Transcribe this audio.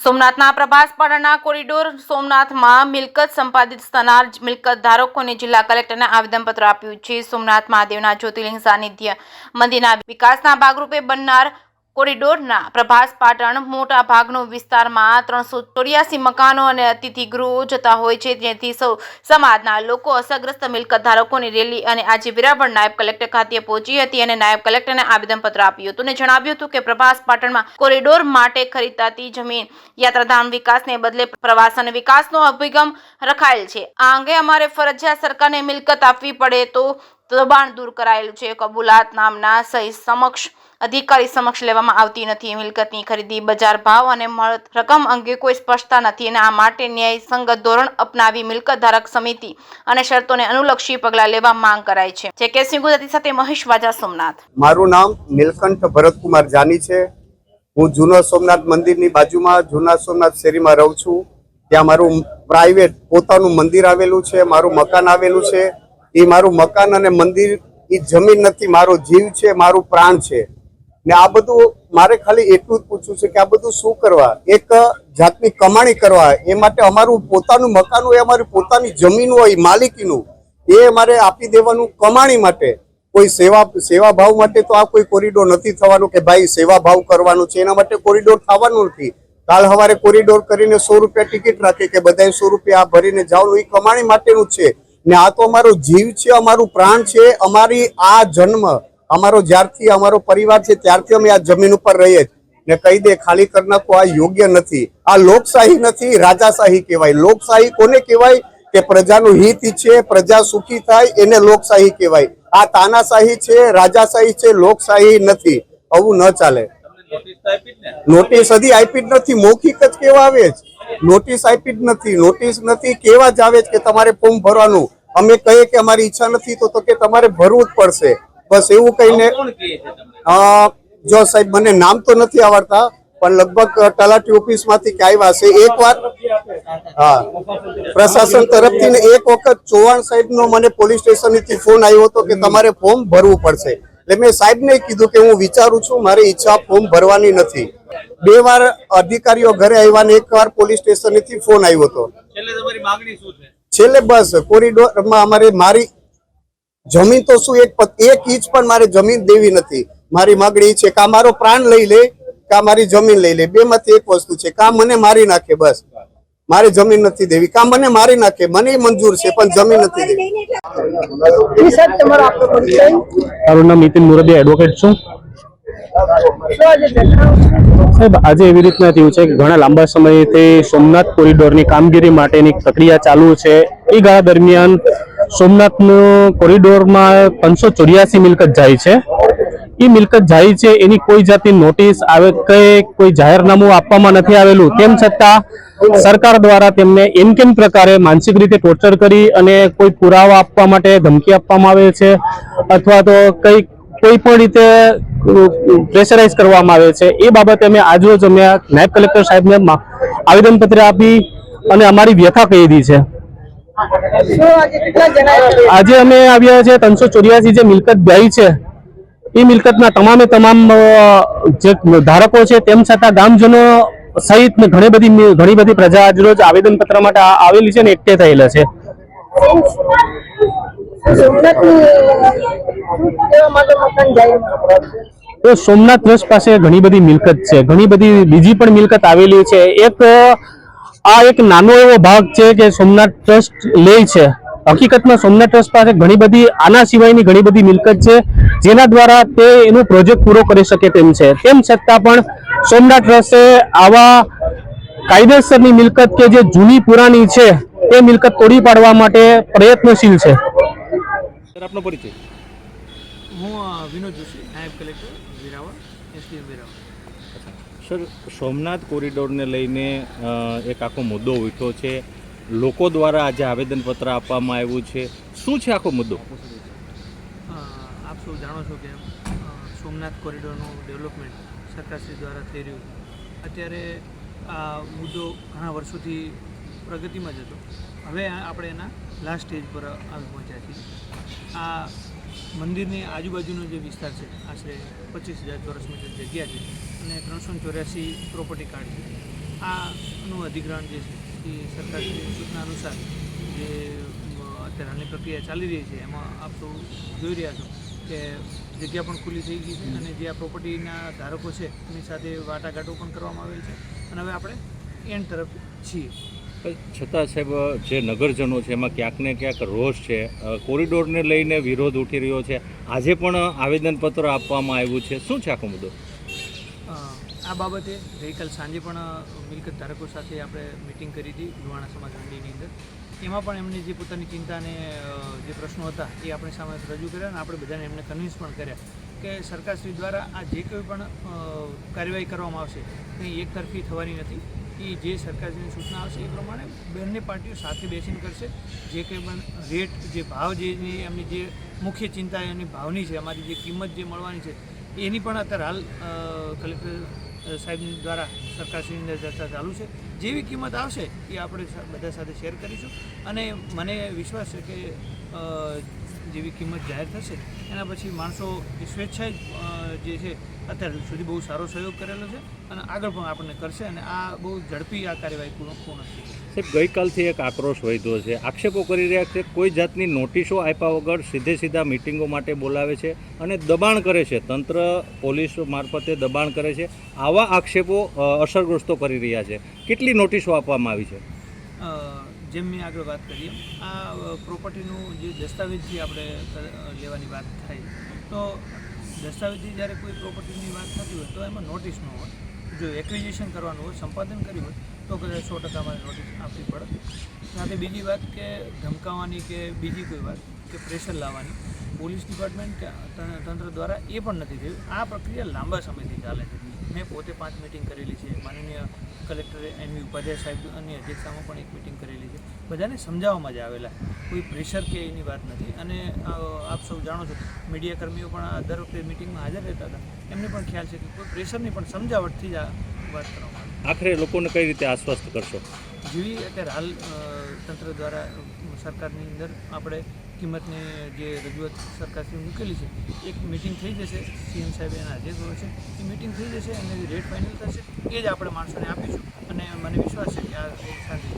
સોમનાથના પ્રભાસપાડાના corridor સોમનાથમાં મિલકત સંપાદિત થનાર મિલકત ધારકોને જિલ્લા કલેક્ટરને આવેદનપત્ર આપ્યું છે। સોમનાથ મહાદેવના જ્યોતિર્લિંગ સાનિધ્ય મંદિરના વિકાસના ભાગરૂપે બનનાર કોરિડોરના પ્રભાસપાટણ મોટા ભાગનો વિસ્તારમાં 384 મકાનો અને અતિથિ ગૃહો જતા હોય છે, જેથી સમાજના લોકો અસરગ્રસ્ત મિલકત ધારકોની રેલી અને આજે વેરાવળ નાયબ કલેક્ટર ખાતે પહોંચી હતી અને નાયબ કલેક્ટરને આવેદનપત્ર આપ્યું હતું અને જણાવ્યું હતું કે પ્રભાસપાટણમાં કોરિડોર માટે ખરીદાતી જમીન યાત્રાધામ વિકાસને બદલે પ્રવાસન વિકાસનો અભિગમ રખાયેલ છે। આ અંગે અમારે ફરજિયાત સરકારને મિલકત આપવી પડે તો દબાણ દૂર કરાયેલું છે। કબૂલાત નામના સહી સમક્ષ અધિકારી સમક્ષ લેવામાં આવતી નથી। મિલકતની ખરીદી બજાર ભાવ અને મળત રકમ અંગે કોઈ સ્પષ્ટતા નથી અને આ માટે ન્યાયસંગત ધોરણ અપનાવી મિલકત ધારક સમિતિ અને શરતોને અનુલક્ષી પગલાં લેવા માંગ કરાઈ છે। જેકેસી ગુજરાતી સાથે મહેશ વાજા, સોમનાથ। મારું નામ નીલકંઠ ભરતકુમાર જાની છે। હું જૂના સોમનાથ મંદિરની બાજુમાં જૂના સોમનાથ શેરીમાં રહું છું। ત્યાં મારું પ્રાઇવેટ પોતાનું મંદિર આવેલું છે, મારું મકાન આવેલું છે। એ મારું મકાન અને મંદિર એ જમીન નથી, મારો જીવ છે, મારું પ્રાણ છે। ને આ બધું મારે ખાલી એટલું જ પૂછવું છે કે આ બધું શું કરવા? એક જાતની કમાણી કરવા, એ માટે અમારું પોતાનું મકાન હોય, અમારી પોતાની જમીન હોય, માલિકીનું, એ અમારે આપી દેવાનું કમાણી માટે। કોઈ સેવા ભાવ માટે તો આ કોઈ કોરિડોર નથી થવાનું કે ભાઈ સેવા ભાવ કરવાનું છે, એના માટે કોરિડોર થવાનું નથી। કાલ સવારે કોરિડોર કરીને 100 રૂપિયા ટિકિટ રાખી કે બધાએ 100 રૂપિયા ભરીને જવાનું, એ કમાણી માટેનું જ છે। ને આ તો અમારો જીવ છે, અમારું પ્રાણ છે, અમારી આ જન્મ અમારો જ્યારથી અમારો પરિવાર છે ત્યારથી અમે આ જમીન ઉપર રહીએ ને કહી દે ખાલી કરી નાખો, આ યોગ્ય નથી। આ લોકશાહી નથી, રાજાશાહી કહેવાય। લોકશાહી કોને કહેવાય કે પ્રજાનું હિત ઈચ્છે, પ્રજા સુખી થાય, એને લોકશાહી કહેવાય। આ તાનાશાહી છે, રાજાશાહી છે, લોકશાહી નથી। આવું ન ચાલે। નોટિસ હજી આપી જ નથી, મૌખિક જ કેવા આવે જ, નોટિસ આપી જ નથી, નોટિસ નથી, કેવા જ આવે કે તમારે ફોર્મ ભરવાનું। અમે કહીએ કે અમારી ઈચ્છા નથી તો કે તમારે ભરવું જ પડશે, બસ એવું કહીને। જો સાહેબ મને નામ તો નથી આવડતા, પણ લગભગ તલાટી ઓફિસ માંથી કે આવ્યા છે એકવાર, હા પ્રશાસન તરફથી ને એક વખત ચૌહાણ સાહેબ નો મને પોલીસ સ્ટેશન થી ફોન આવ્યો હતો કે તમારે ફોર્મ ભરવું પડશે। એટલે મેં સાહેબ ને કીધું કે હું વિચારું છું, મારી ઈચ્છા ફોર્મ ભરવાની નથી। 2 વાર અધિકારીઓ ઘરે આવ્યા ને એકવાર પોલીસ સ્ટેશન થી ફોન આવ્યો હતો। છેલ્લે બસ કોરિડોરમાં અમારે મારી જમીન તો શું એક ઇંચ પણ મારે જમીન દેવી નથી। મારી માગણી છે કે મારો પ્રાણ લઈ લે કે મારી જમીન લઈ લે, 2 માંથી એક વસ્તુ છે। કા મને મારી નાખે, બસ મારે જમીન નથી દેવી, કા મને મારી નાખે, મને મંજૂર છે પણ જમીન નથી દેવી। મારું નામ નીતિન મુરદિયા, એડવોકેટ છું। સાહેબ આજે એવી રીતના થયું છે કે ઘણા લાંબા સમયથી સોમનાથ કોરિડોરની કામગીરી માટેની પ્રક્રિયા ચાલુ છે। એ ગાળા દરમિયાન સોમનાથનું કોરિડોરમાં 584 મિલકત જાય છે। એ મિલકત જાય છે એની કોઈ જાતની નોટિસ આવે કે કોઈ જાહેરનામું આપવામાં નથી આવેલું, તેમ છતાં સરકાર દ્વારા તેમને એમ કેમ પ્રકારે માનસિક રીતે ટોર્ચર કરી અને કોઈ પુરાવા આપવા માટે ધમકી આપવામાં આવે છે અથવા તો કોઈ પણ રીતે પ્રેશરાઇઝ કરવામાં આવે છે। એ બાબતે અમે આજરોજ અમે નાયબ કલેક્ટર સાહેબને આવેદનપત્ર આપી અને અમારી વ્યથા કહી દી છે। આજે અમે આવ્યા છે 384 જે મિલકત ગઈ છે એ મિલકતના તમામે તમામ જે ધારકો છે તેમ છતાં ગામજનો સહિત ઘણી બધી પ્રજા આજરોજ આવેદનપત્ર માટે આવેલી છે ને એકઠે થયેલા છે। તો સોમનાથ ટ્રસ્ટ પાસે ઘણી બધી મિલકત છે, ઘણી બધી બીજી પણ મિલકત આવેલી છે। એક નાનો એવો ભાગ છે કે સોમનાથ ટ્રસ્ટ લે છે। હકીકતમાં સોમનાથ ટ્રસ્ટ પાસે ઘણી બધી આના સિવાયની ઘણી બધી મિલકત છે જેના દ્વારા તે એનો પ્રોજેક્ટ પૂરો કરી શકે તેમ છે। તેમ છતાં પણ સોમનાથ ટ્રસ્ટે આવા કાયદેસરની મિલકત કે જે જૂની પુરાણી છે તે મિલકત તોડી પાડવા માટે પ્રયત્નશીલ છે। આપનો પરિચય? હું વિનોદ જોશી, નાયબ collector Veraval, SDM Veraval. Sir, Somnath કોરિડોરને લઈને એક આખો મુદ્દો ઉઠ્યો છે, લોકો દ્વારા આજે આવેદનપત્ર આપવામાં આવ્યું છે, શું છે આખો મુદ્દો? આપ સૌ જાણો છો કે સોમનાથ કોરિડોરનું ડેવલપમેન્ટ સરકારશ્રી દ્વારા થઈ રહ્યું છે। અત્યારે આ મુદ્દો ઘણા વર્ષોથી પ્રગતિમાં જ હતો, હવે આપણે એના લાસ્ટ સ્ટેજ પર આવી પહોંચ્યા છીએ। આ મંદિરની આજુબાજુનો જે વિસ્તાર છે આશરે 25,000 ચોરસ મીટર જગ્યા છે અને 384 પ્રોપર્ટી કાર્ડ છે। આનું અધિગ્રહણ જે છે એ સરકારની સૂચના અનુસાર જે અત્યારે હાલની પ્રક્રિયા ચાલી રહી છે એમાં આપ સૌ જોઈ રહ્યા છો કે જગ્યા પણ ખુલ્લી થઈ ગઈ છે અને જે આ પ્રોપર્ટીના ધારકો છે એની સાથે વાટાઘાટો પણ કરવામાં આવેલ છે અને હવે આપણે એન્ડ તરફ છીએ. છતાં સાહેબ જે નગરજનો છે એમાં ક્યાંક ને ક્યાંક રોષ છે, કોરિડોરને લઈને વિરોધ ઉઠી રહ્યો છે. આજે પણ આવેદનપત્ર આપવામાં આવ્યું છે. શું છે આખો મુદ્દો? આ બાબતે ગઈકાલ સાંજે પણ મિલકત ધારકો સાથે આપણે મિટિંગ કરી હતી લુહાણા સમાજ મંડળીની અંદર. એમાં પણ એમની જે પોતાની ચિંતા અને જે પ્રશ્નો હતા એ આપણે સામે રજૂ કર્યા અને આપણે બધાને એમને કન્વિન્સ પણ કર્યા કે સરકારશ્રી દ્વારા આ જે કંઈ પણ કાર્યવાહી કરવામાં આવશે એ એકતરફી થવાની નથી. એ જે સરકારની સૂચના આવશે એ પ્રમાણે બંને પાર્ટીઓ સાથે બેસીને કરશે. જે કંઈ પણ રેટ, જે ભાવ, જે એમની જે મુખ્ય ચિંતા એની ભાવની છે, અમારી જે કિંમત જે મળવાની છે એની પણ અત્યારે હાલ કલેક્ટર સાહેબ દ્વારા સરકારશ્રીની અંદર ચર્ચા ચાલુ છે. જેવી કિંમત આવશે એ આપણે બધા સાથે શેર કરીશું અને મને વિશ્વાસ છે કે જેવી કિંમત જાહેર થશે એના પછી માણસો સ્વેચ્છાએ જે છે અત્યાર સુધી બહુ સારો સહયોગ કરેલો છે અને આગળ પણ આપણને કરશે અને આ બહુ ઝડપી આ કાર્યવાહી પૂર્ણ થશે. સાહેબ, ગઈકાલથી એક આક્રોશ વધ્યો છે. આક્ષેપો કરી રહ્યા છે કોઈ જાતની નોટિસો આપ્યા વગર સીધા મિટિંગો માટે બોલાવે છે અને દબાણ કરે છે. તંત્ર પોલીસ મારફતે દબાણ કરે છે. આવા આક્ષેપો અસરગ્રસ્તો કરી રહ્યા છે. કેટલી નોટિસો આપવામાં આવી છે? જેમ મેં આગળ વાત કરી એમ આ પ્રોપર્ટીનું જે દસ્તાવેજ જે આપણે લેવાની વાત થાય તો દસ્તાવેજથી જ્યારે કોઈ પ્રોપર્ટીની વાત થતી હોય તો એમાં નોટિસ ન હોય. જો એક્વિઝિશન કરવાનું હોય, સંપાદન કર્યું હોય તો કદાચ 100% મારે નોટિસ આપવી પડે. સાથે બીજી વાત કે ધમકાવવાની કે બીજી કોઈ વાત કે પ્રેશર લાવવાની પોલીસ ડિપાર્ટમેન્ટ કે તંત્ર દ્વારા એ પણ નથી થયું. આ પ્રક્રિયા લાંબા સમયથી ચાલે છે. મેં પોતે 5 મિટિંગ કરેલી છે. માનનીય કલેક્ટરે એનવી ઉપાધ્યાય સાહેબની અધ્યક્ષતામાં પણ એક મિટિંગ કરેલી છે. બધાને સમજાવવામાં જ આવેલા, કોઈ પ્રેશર કે એની વાત નથી. અને આપ સૌ જાણો છો, મીડિયા કર્મીઓ પણ દર વખતે મિટિંગમાં હાજર રહેતા હતા. એમને પણ ખ્યાલ છે કે કોઈ પ્રેશરની પણ સમજાવટથી જ આ વાત કરવામાં આવે. આખરે લોકોને કઈ રીતે આશ્વસ્ત કરશો? જેવી અત્યારે હાલ તંત્ર દ્વારા સરકારની અંદર આપણે કિંમતની જે રજૂઆત સરકારશ્રી મૂકેલી છે એક મિટિંગ થઈ જશે. સીએમ સાહેબ એના હાજર છે. એ મિટિંગ થઈ જશે અને જે રેટ ફાઇનલ થશે એ જ આપણે માણસોને આપીશું અને મને વિશ્વાસ છે કે આ શાંતિ